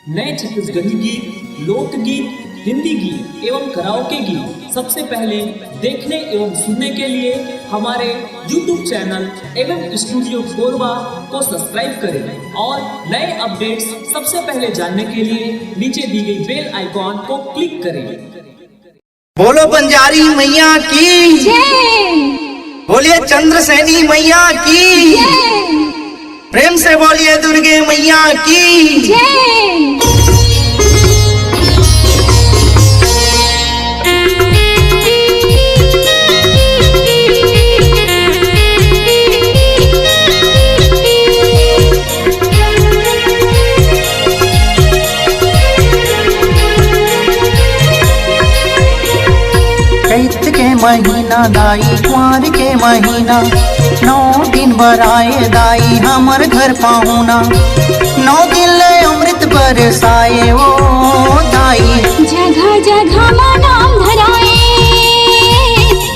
नए छत्तीसगढ़ी गीत, लोकगीत, हिंदी गीत एवं कराओके गीत सबसे पहले देखने एवं सुनने के लिए हमारे YouTube चैनल एवं स्टूडियो कोरबा को सब्सक्राइब करें और नए अपडेट्स सबसे पहले जानने के लिए नीचे दी गई बेल आइकॉन को क्लिक करें। बोलो बंजारी मैया की जय, बोलिए चंद्रसेनी मैया की जय, प्रेम से बोलिए दुर्गे मैया की जय। चैत के महीना दाई कुंवर के महीना 9 दिन बराए दाई हमर घर पाहुना 9 दिन ले अमृत बरसाए ओ दाई। जगह जगह मां नाम धराए,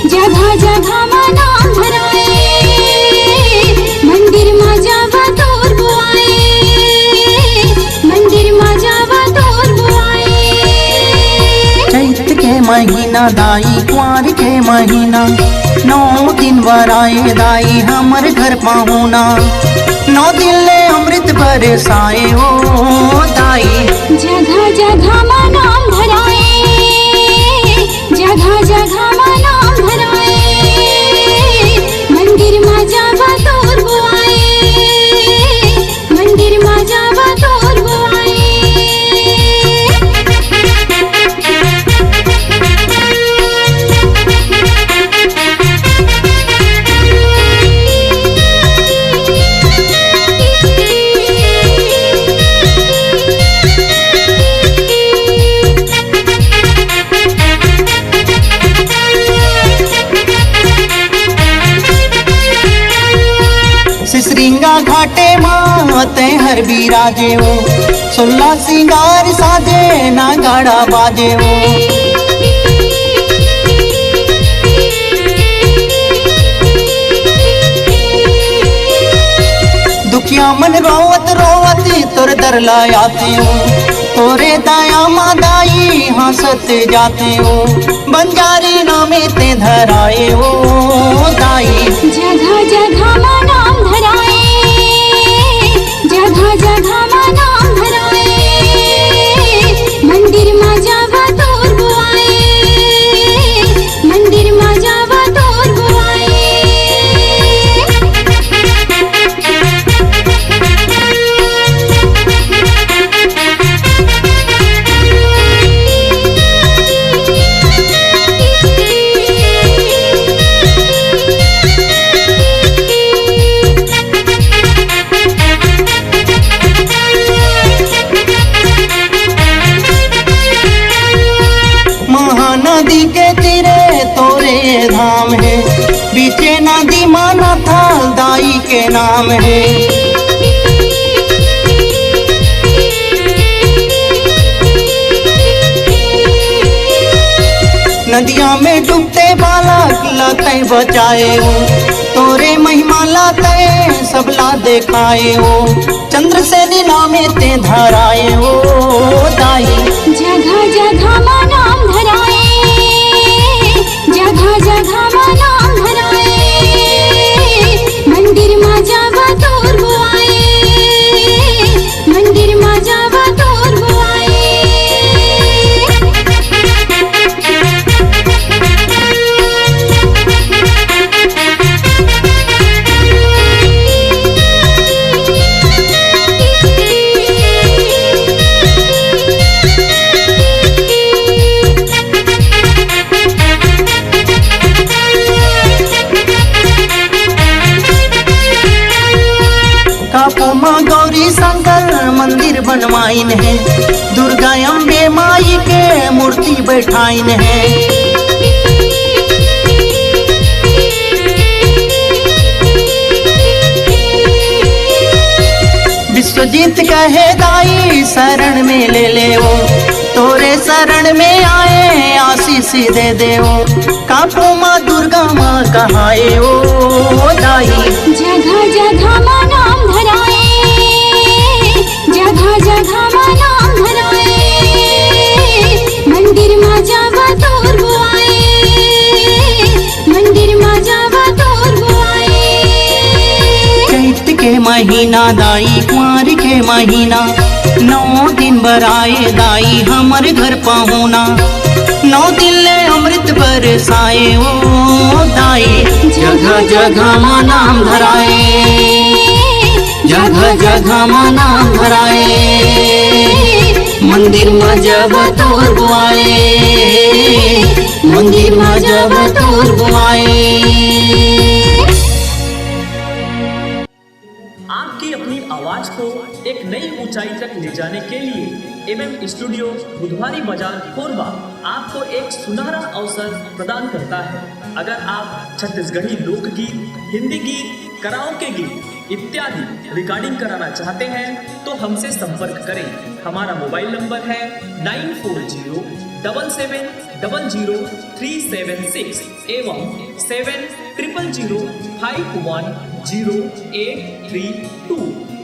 जगह जगह मां नाम धराए, मंदिर मां जावा तोर बुआए, मंदिर मां जावा तोर बुआए। चैत के महीना दाई कुंवर के महीना 9 दिन बराए दाई हमर घर पाहुना 9 दिन ले अमृत बरसाए ओ दाई। जगह जगह मां नाम धराए, जगह जगह मां नाम धराए, मंदिर मां जावा तोर बुआए, मंदिर मां जावा तोर बुआए। सिसरिंगा घाटे माते हर बिराजे हो 16 सिंगार साजे ना गाड़ा बाजे हो। दुखिया मन रोवत रोवत तोर दर लायाते हो तोरे दाया मादाई हंसत जाते हो बंजारी नामे ते धराए हो दाई। जगह जगह मां नाम धराए, जगह जगह मां नाम धराए, मंदिर मां जावा तोर बुआए, मंदिर मां जावा तोर बुआए। महानदी के तीरे तोरे धाम है बीचे नदी माना था दाई के नाम है। नदिया में डूबते बालक लाते बचाए हो तोरे महिमा लाते सबला देखाए हो चंद्रसेनी नामे ते धराए हो दाई। जगह जगह मां नाम धराए, जगह जगह मां नाम धराए, मंदिर मां जावा तोर बुआए, मंदिर मां जावा तोर बुआए। कापुमा गौरी शंकर मंदिर बनवाइन है दुर्गा अम्बे माई के मूर्ति बैठाइन है। विश्वजीत कहे दाई शरण में ले ले वो तोरे शरण में आए आशीष दे दे वो कापुमा दुर्गा माँ कहाए ओ दाई। जगह जगह मां नाम धराए, जगह जगह मां नाम महीना दाई कुंवर के महीना 9 दिन बराए दाई हमर घर पाहुना 9 दिन ले अमृत बरसाए ओ दाई जगह जगह माँ नाम धराए जगह जगह माँ नाम धराए मंदिर में जब तोर बुआए मंदिर में जब तोर बुआए। आपकी अपनी आवाज को एक नई ऊंचाई तक ले जाने के लिए एमएम स्टूडियो बुधवारी बाजार कोरबा आपको एक सुनहरा अवसर प्रदान करता है। अगर आप छत्तीसगढ़ी लोकगीत, हिंदी गीत, कराओके गीत इत्यादि रिकॉर्डिंग कराना चाहते हैं तो हमसे संपर्क करें। हमारा मोबाइल नंबर है 9407700376 एवं 7000510832।